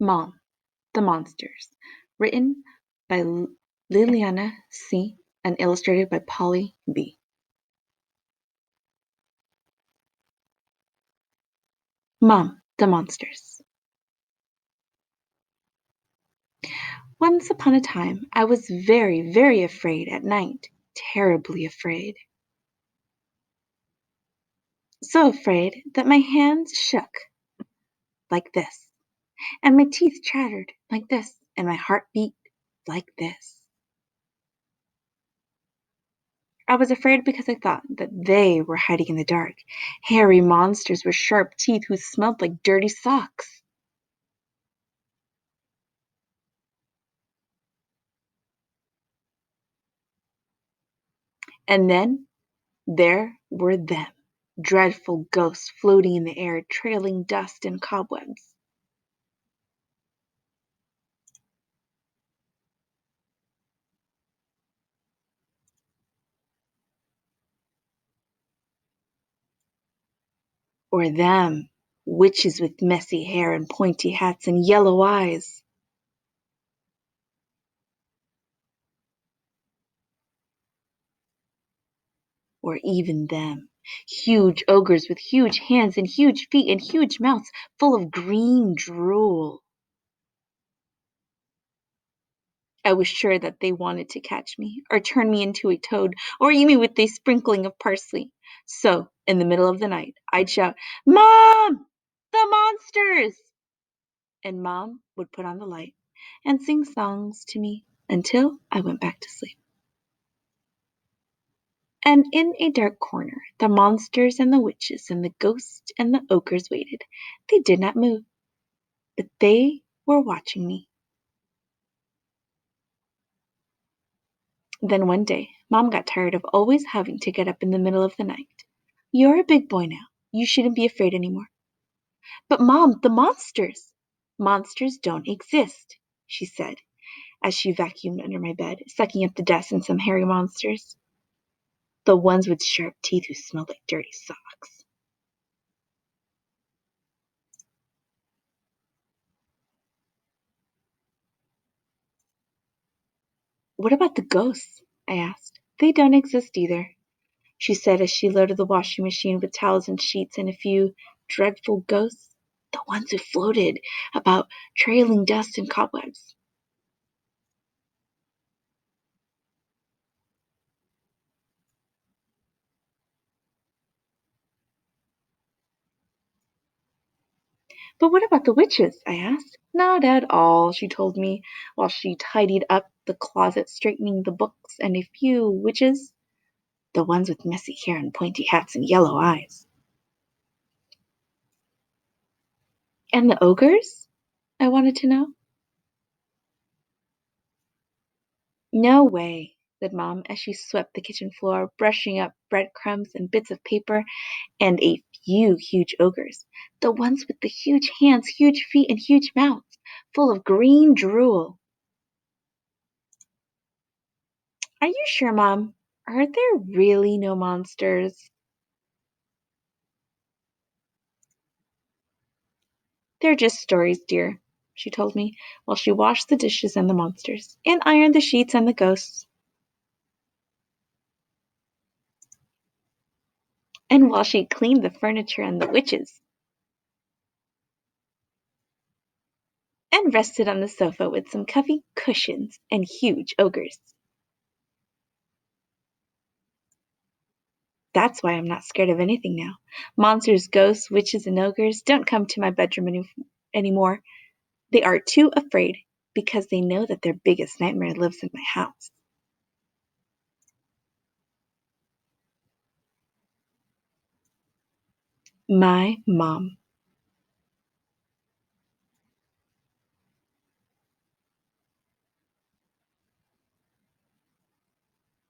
Mom, The Monsters, written by Liliana C. and illustrated by Polly B. Mom, The Monsters. Once upon a time, I was very, very afraid at night, terribly afraid. So afraid that my hands shook like this, and my teeth chattered like this, and my heart beat like this. I was afraid because I thought that they were hiding in the dark, hairy monsters with sharp teeth who smelled like dirty socks. And then there were them, dreadful ghosts floating in the air, trailing dust and cobwebs. Or them, witches with messy hair and pointy hats and yellow eyes. Or even them, huge ogres with huge hands and huge feet and huge mouths full of green drool. I was sure that they wanted to catch me, or turn me into a toad, or eat me with a sprinkling of parsley. So, in the middle of the night, I'd shout, "Mom! The monsters!" And Mom would put on the light and sing songs to me until I went back to sleep. And in a dark corner, the monsters and the witches and the ghosts and the ogres waited. They did not move, but they were watching me. Then one day, Mom got tired of always having to get up in the middle of the night. "You're a big boy now. You shouldn't be afraid anymore." "But Mom, the monsters!" "Monsters don't exist," she said, as she vacuumed under my bed, sucking up the dust and some hairy monsters. The ones with sharp teeth who smelled like dirty socks. "What about the ghosts?" I asked. "They don't exist either," she said as she loaded the washing machine with towels and sheets and a few dreadful ghosts, the ones who floated about trailing dust and cobwebs. "But what about the witches?" I asked. "Not at all," she told me, while she tidied up the closet, straightening the books and a few witches, the ones with messy hair and pointy hats and yellow eyes. "And the ogres?" I wanted to know. "No way," said Mom as she swept the kitchen floor, brushing up breadcrumbs and bits of paper, "and a few huge ogres, the ones with the huge hands, huge feet, and huge mouths, full of green drool." "Are you sure, Mom? Are there really no monsters?" "They're just stories, dear," she told me, while she washed the dishes and the monsters, and ironed the sheets and the ghosts. And while she cleaned the furniture and the witches, and rested on the sofa with some comfy cushions and huge ogres. That's why I'm not scared of anything now. Monsters, ghosts, witches, and ogres don't come to my bedroom anymore. They are too afraid because they know that their biggest nightmare lives in my house. My mom.